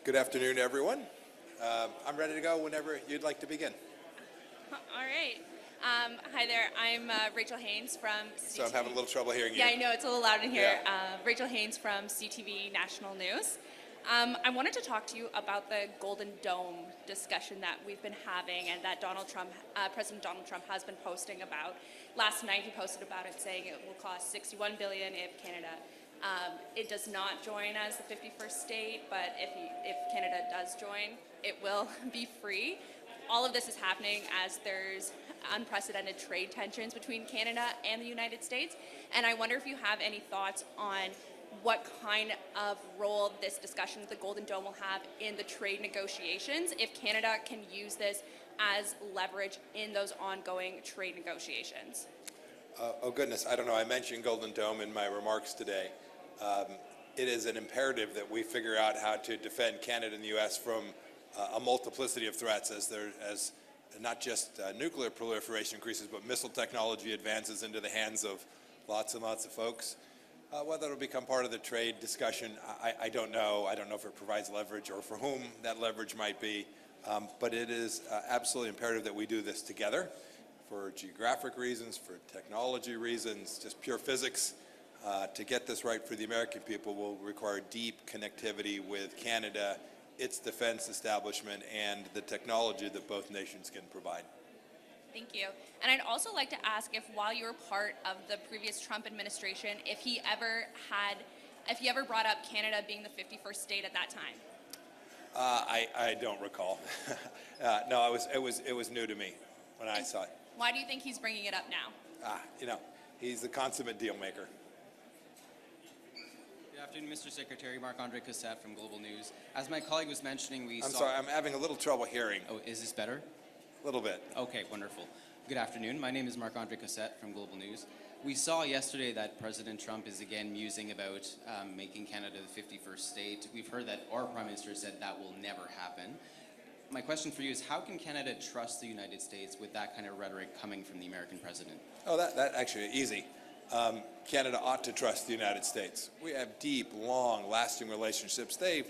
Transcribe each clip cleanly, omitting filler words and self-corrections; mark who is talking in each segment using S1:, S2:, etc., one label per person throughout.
S1: Good afternoon, everyone. I'm ready to go whenever you'd like to begin.
S2: All right. Hi there. I'm Rachel Haynes from CTV.
S1: So I'm having a little trouble hearing you.
S2: Yeah, I know. It's a little loud in here.
S1: Yeah.
S2: Rachel Haynes from CTV National News. I wanted to talk to you about the Golden Dome discussion that we've been having and that President Donald Trump has been posting about. Last night he posted about it saying it will cost $61 billion if Canada it does not join as the 51st state, but if Canada does join, it will be free. All of this is happening as there's unprecedented trade tensions between Canada and the United States. And I wonder if you have any thoughts on what kind of role this discussion of the Golden Dome will have in the trade negotiations, if Canada can use this as leverage in those ongoing trade negotiations.
S1: Oh goodness, I don't know. I mentioned Golden Dome in my remarks today. It is an imperative that we figure out how to defend Canada and the U.S. from a multiplicity of threats as not just nuclear proliferation increases, but missile technology advances into the hands of lots and lots of folks. Whether it'll become part of the trade discussion, I don't know. I don't know if it provides leverage or for whom that leverage might be. But it is absolutely imperative that we do this together for geographic reasons, for technology reasons, just pure physics. To get this right for the American people will require deep connectivity with Canada, its defense establishment, and the technology that both nations can provide.
S2: Thank you. And I'd also like to ask if, while you were part of the previous Trump administration, if he ever brought up Canada being the 51st state at that time.
S1: I don't recall. No, it was new to me when I saw it.
S2: Why do you think he's bringing it up now?
S1: He's the consummate deal maker.
S3: Good afternoon, Mr. Secretary. Marc-Andre Cossette from Global News. As my colleague was mentioning,
S1: I'm sorry, I'm having a little trouble hearing.
S3: Oh, is this better?
S1: A little bit.
S3: Okay, wonderful. Good afternoon. My name is Marc-Andre Cossette from Global News. We saw yesterday that President Trump is again musing about making Canada the 51st state. We've heard that our Prime Minister said that will never happen. My question for you is, how can Canada trust the United States with that kind of rhetoric coming from the American president?
S1: Oh, that actually easy. Canada ought to trust the United States. We have deep, long, lasting relationships. They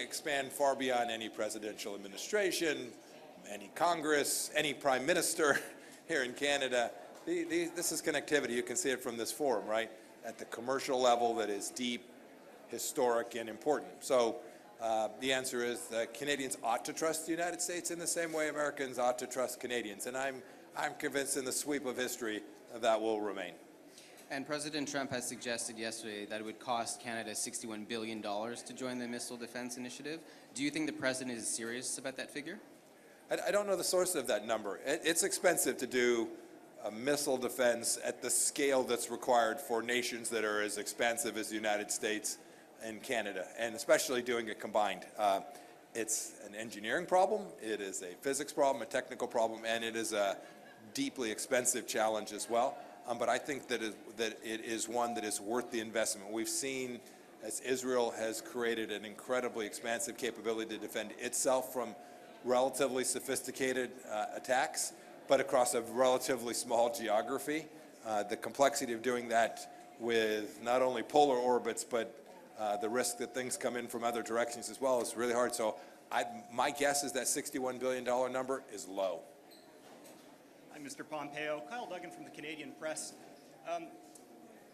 S1: expand far beyond any presidential administration, any Congress, any Prime Minister here in Canada. This is connectivity. You can see it from this forum, right? At the commercial level that is deep, historic, and important. So the answer is that Canadians ought to trust the United States in the same way Americans ought to trust Canadians. And I'm convinced in the sweep of history that will remain.
S3: And President Trump has suggested yesterday that it would cost Canada $61 billion to join the Missile Defense Initiative. Do you think the president is serious about that figure?
S1: I don't know the source of that number. It's expensive to do a missile defense at the scale that's required for nations that are as expansive as the United States and Canada, and especially doing it combined. It's an engineering problem, it is a physics problem, a technical problem, and it is a deeply expensive challenge as well. But I think that it is one that is worth the investment. We've seen as Israel has created an incredibly expansive capability to defend itself from relatively sophisticated attacks, but across a relatively small geography. The complexity of doing that with not only polar orbits, but the risk that things come in from other directions as well is really hard. So my guess is that $61 billion number is low.
S4: I'm Mr. Pompeo. Kyle Duggan from the Canadian Press.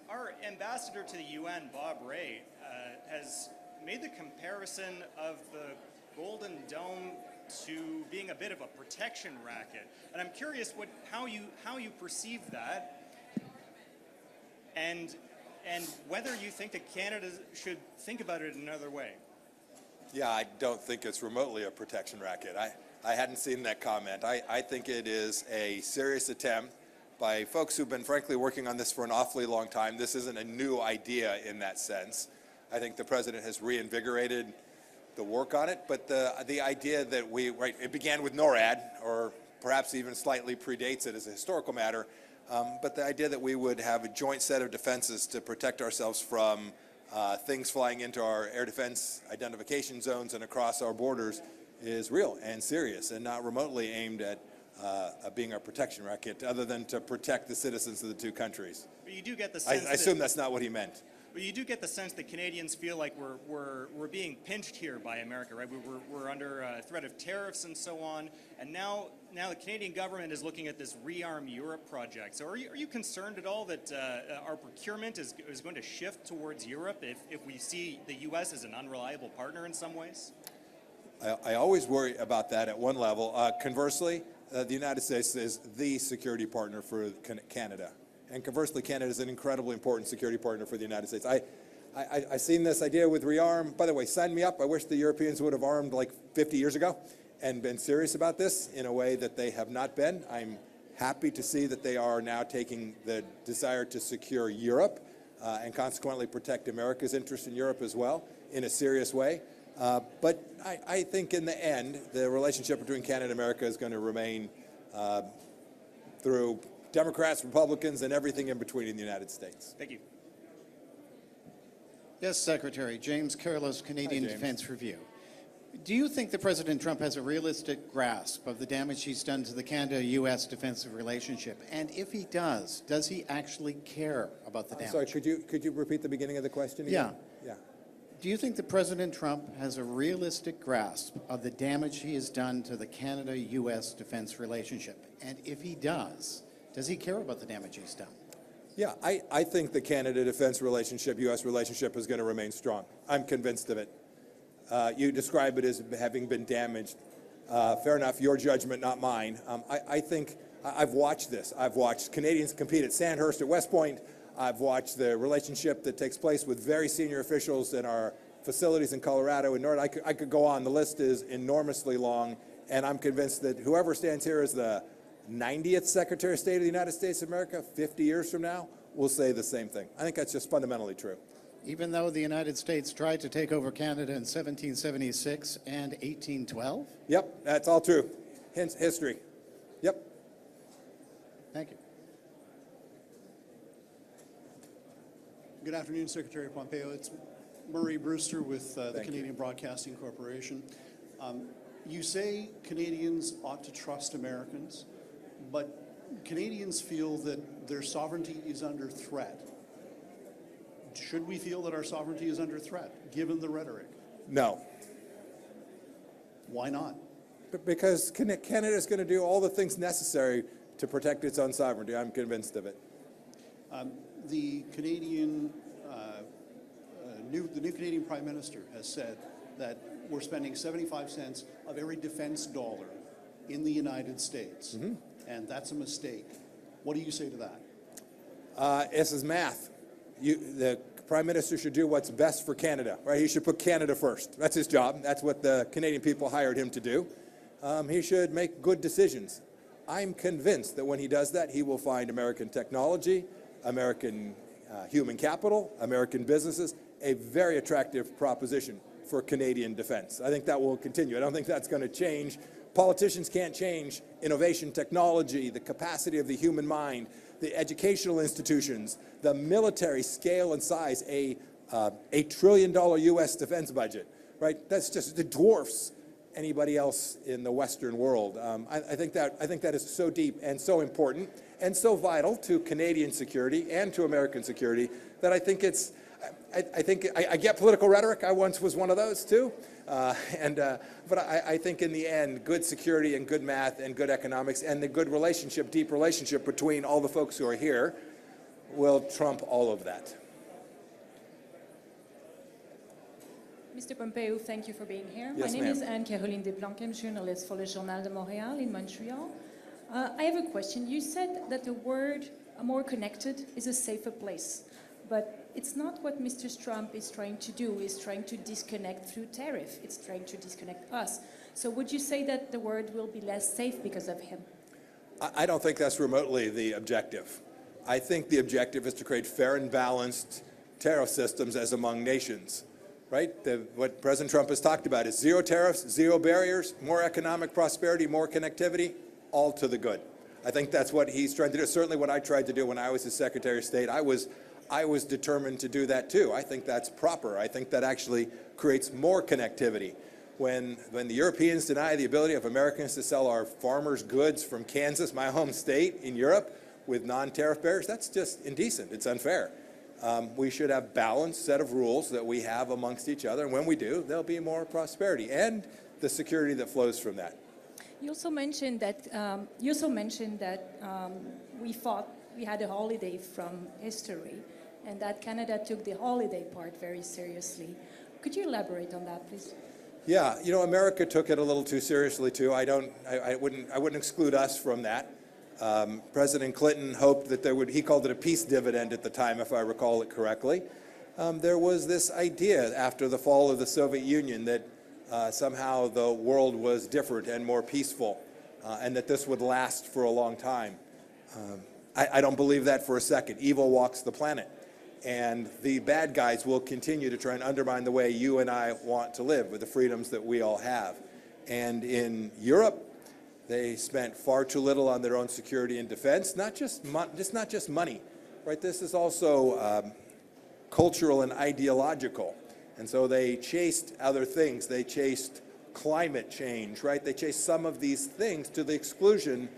S4: Our ambassador to the UN, Bob Ray, has made the comparison of the Golden Dome to being a bit of a protection racket. And I'm curious how you perceive that, and whether you think that Canada should think about it another way.
S1: Yeah, I don't think it's remotely a protection racket. I hadn't seen that comment. I think it is a serious attempt by folks who've been frankly working on this for an awfully long time. This isn't a new idea in that sense. I think the president has reinvigorated the work on it, but the idea that it began with NORAD, or perhaps even slightly predates it as a historical matter, but the idea that we would have a joint set of defenses to protect ourselves from things flying into our air defense identification zones and across our borders is real and serious and not remotely aimed at being our protection racket, other than to protect the citizens of the two countries.
S4: But you do get the sense
S1: I assume that's not what he meant.
S4: But you do get the sense that Canadians feel like we're being pinched here by America, right? We're under threat of tariffs and so on, and now the Canadian government is looking at this Rearm Europe project. So are you concerned at all that our procurement is going to shift towards Europe if we see the U.S. as an unreliable partner in some ways?
S1: I always worry about that at one level. Conversely, the United States is the security partner for Canada. And conversely, Canada is an incredibly important security partner for the United States. I've seen this idea with rearm. By the way, sign me up. I wish the Europeans would have armed like 50 years ago and been serious about this in a way that they have not been. I'm happy to see that they are now taking the desire to secure Europe and consequently protect America's interest in Europe as well in a serious way. But I think in the end, the relationship between Canada and America is going to remain through Democrats, Republicans, and everything in between in the United States.
S4: Thank you.
S5: Yes, Secretary. James Careless, Canadian
S1: Hi, James.
S5: Defence Review. Do you think that President Trump has a realistic grasp of the damage he's done to the Canada-U.S. defensive relationship? And if he does he actually care about the damage?
S1: Sorry, could you repeat the beginning of the question again? Yeah.
S5: Do you think that President Trump has a realistic grasp of the damage he has done to the Canada-U.S. defense relationship? And if he does he care about the damage he's done?
S1: Yeah, I think the Canada defense relationship, U.S. relationship is going to remain strong. I'm convinced of it. You describe it as having been damaged. Fair enough, your judgment, not mine. I think I've watched this. I've watched Canadians compete at Sandhurst, at West Point. I've watched the relationship that takes place with very senior officials in our facilities in Colorado and North. I could go on. The list is enormously long, and I'm convinced that whoever stands here as the 90th Secretary of State of the United States of America 50 years from now will say the same thing. I think that's just fundamentally true.
S5: Even though the United States tried to take over Canada in 1776 and 1812?
S1: Yep, that's all true. Hence history. Yep.
S5: Thank you.
S6: Good afternoon, Secretary Pompeo. It's Murray Brewster with the Canadian Broadcasting Corporation. You say Canadians ought to trust Americans, but Canadians feel that their sovereignty is under threat. Should we feel that our sovereignty is under threat, given the rhetoric?
S1: No.
S6: Why not?
S1: Because Canada is going to do all the things necessary to protect its own sovereignty. I'm convinced of it.
S6: The new Canadian Prime Minister has said that we're spending 75 cents of every defense dollar in the United States, and that's a mistake. What do you say to that?
S1: This is math. The Prime Minister should do what's best for Canada, right? He should put Canada first. That's his job. That's what the Canadian people hired him to do. He should make good decisions. I'm convinced that when he does that, he will find American technology, American human capital, American businesses, a very attractive proposition for Canadian defense. I think that will continue. I don't think that's going to change. Politicians can't change innovation, technology, the capacity of the human mind, the educational institutions, the military scale and size, a $1 trillion U.S. defense budget, right? That's just, it dwarfs anybody else in the Western world. I think that is so deep and so important and so vital to Canadian security and to American security that I think it's, I get political rhetoric. I once was one of those too. But I think in the end, good security and good math and good economics and the good relationship, deep relationship between all the folks who are here will trump all of that.
S7: Mr. Pompeo, thank you for being here.
S1: Yes,
S7: My name
S1: ma'am.
S7: is Anne-Caroline Desplanques, journalist for Le Journal de Montréal in Montreal. I have a question. You said that the word more connected is a safer place. But it's not what Mr. Trump is trying to do. He's trying to disconnect through tariff. It's trying to disconnect us. So would you say that the world will be less safe because of him?
S1: I don't think that's remotely the objective. I think the objective is to create fair and balanced tariff systems as among nations, right? What President Trump has talked about is zero tariffs, zero barriers, more economic prosperity, more connectivity, all to the good. I think that's what he's trying to do. Certainly what I tried to do when I was his Secretary of State. I was determined to do that too. I think that's proper. I think that actually creates more connectivity. When the Europeans deny the ability of Americans to sell our farmers' goods from Kansas, my home state, in Europe, with non-tariff barriers, that's just indecent. It's unfair. We should have balanced set of rules that we have amongst each other, and when we do, there'll be more prosperity and the security that flows from that.
S7: You also mentioned that we had a holiday from history, and that Canada took the holiday part very seriously. Could you elaborate on that, please?
S1: Yeah, you know, America took it a little too seriously too. I wouldn't exclude us from that. President Clinton hoped that he called it a peace dividend at the time, if I recall it correctly. There was this idea after the fall of the Soviet Union that somehow the world was different and more peaceful, and that this would last for a long time. I don't believe that for a second. Evil walks the planet, and the bad guys will continue to try and undermine the way you and I want to live with the freedoms that we all have. And in Europe, they spent far too little on their own security and defense, not just money, right? This is also cultural and ideological. And so they chased other things. They chased climate change, right? They chased some of these things to the exclusion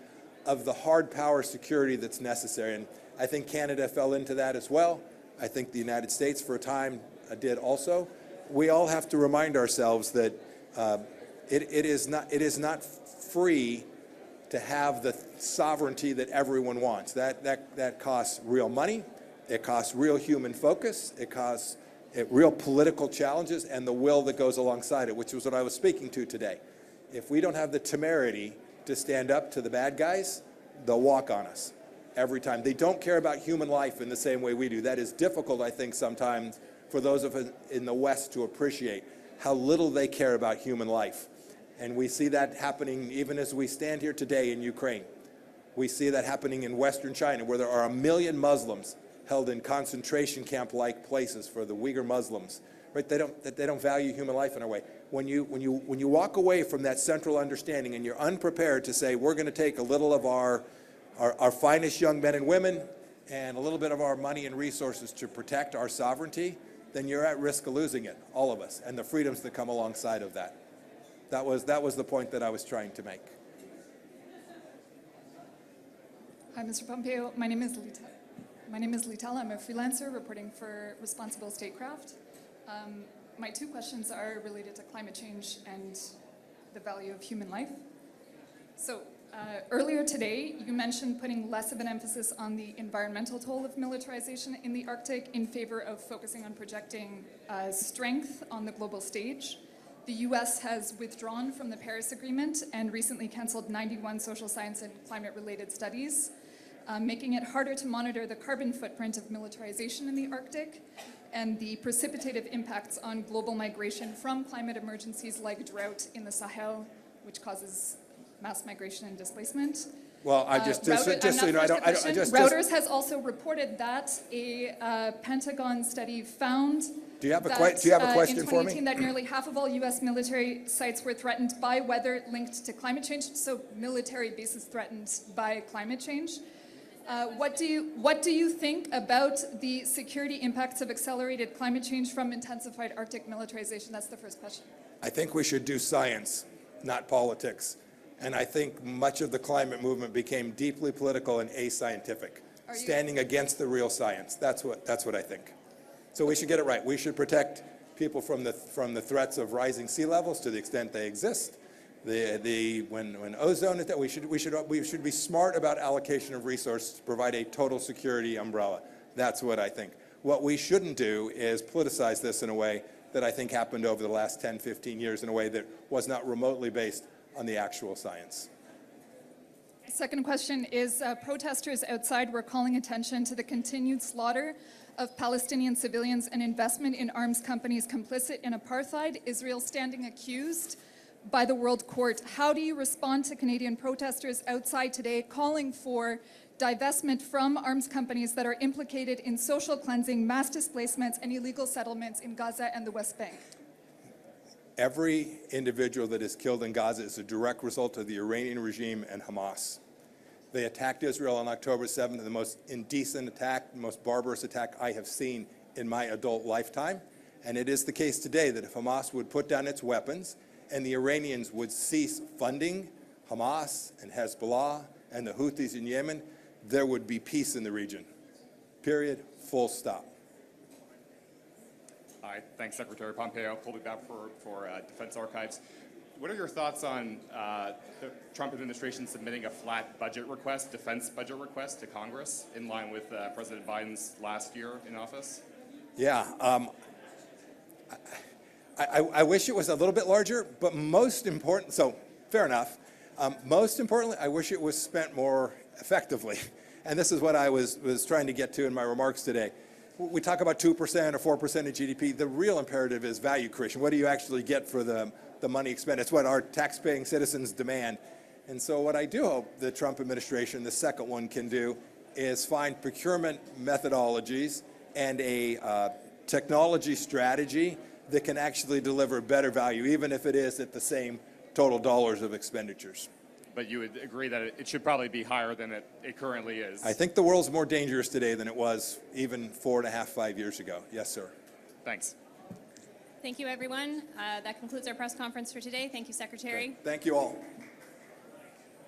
S1: of the hard power security that's necessary. And I think Canada fell into that as well. I think the United States for a time did also. We all have to remind ourselves that it is not free to have the sovereignty that everyone wants. That costs real money. It costs real human focus. It costs real political challenges and the will that goes alongside it, which was what I was speaking to today. If we don't have the temerity to stand up to the bad guys, they'll walk on us every time. They don't care about human life in the same way we do. That is difficult, I think, sometimes for those of us in the West to appreciate how little they care about human life. And we see that happening even as we stand here today in Ukraine. We see that happening in Western China, where there are 1 million Muslims held in concentration camp-like places for the Uyghur Muslims. Right? They don't value human life in a way. When you walk away from that central understanding and you're unprepared to say, we're going to take a little of our finest young men and women and a little bit of our money and resources to protect our sovereignty, then you're at risk of losing it, all of us, and the freedoms that come alongside of that. That was the point that I was trying to make.
S8: Hi, Mr. Pompeo. My name is Lital. I'm a freelancer reporting for Responsible Statecraft. My two questions are related to climate change and the value of human life. So earlier today, you mentioned putting less of an emphasis on the environmental toll of militarization in the Arctic in favor of focusing on projecting strength on the global stage. The US has withdrawn from the Paris Agreement and recently canceled 91 social science and climate-related studies, making it harder to monitor the carbon footprint of militarization in the Arctic and the precipitative impacts on global migration from climate emergencies like drought in the Sahel, which causes mass migration and displacement.
S1: Well,
S8: Reuters has also reported that a Pentagon study found
S1: Do you have a question for me?
S8: that nearly half of all U.S. military sites were threatened by weather linked to climate change, so military bases threatened by climate change. What do you think about the security impacts of accelerated climate change from intensified Arctic militarization? That's the first question.
S1: I think we should do science, not politics. And I think much of the climate movement became deeply political and ascientific, standing against the real science. That's what I think. So we should get it right. We should protect people from the threats of rising sea levels to the extent they exist. When ozone is that we should be smart about allocation of resources to provide a total security umbrella. That's what I think. What we shouldn't do is politicize this in a way that I think happened over the last 10, 15 years in a way that was not remotely based on the actual science.
S8: Second question is, protesters outside were calling attention to the continued slaughter of Palestinian civilians and investment in arms companies complicit in apartheid, Israel standing accused by the World Court. How do you respond to Canadian protesters outside today calling for divestment from arms companies that are implicated in social cleansing, mass displacements, and illegal settlements in Gaza and the West Bank?
S1: Every individual that is killed in Gaza is a direct result of the Iranian regime and Hamas. They attacked Israel on October 7th, the most indecent attack, the most barbarous attack I have seen in my adult lifetime. And it is the case today that if Hamas would put down its weapons and the Iranians would cease funding Hamas and Hezbollah and the Houthis in Yemen, there would be peace in the region. Period. Full stop.
S9: Hi, thanks, Secretary Pompeo. Pulled it back for Defense Archives. What are your thoughts on the Trump administration submitting a flat budget request, defense budget request to Congress in line with President Biden's last year in office?
S1: Yeah, I wish it was a little bit larger, but most important, so fair enough. Most importantly, I wish it was spent more effectively. And this is what I was trying to get to in my remarks today. We talk about 2% or 4% of GDP. The real imperative is value creation. What do you actually get for the money expended? It's what our tax-paying citizens demand. And so what I do hope the Trump administration, the second one, can do is find procurement methodologies and a technology strategy that can actually deliver better value, even if it is at the same total dollars of expenditures.
S9: But you would agree that it should probably be higher than it currently is?
S1: I think the world's more dangerous today than it was even 4.5, 5 years ago. Yes, sir.
S9: Thanks.
S10: Thank you, everyone. That concludes our press conference for today. Thank you, Secretary.
S1: Okay. Thank you all.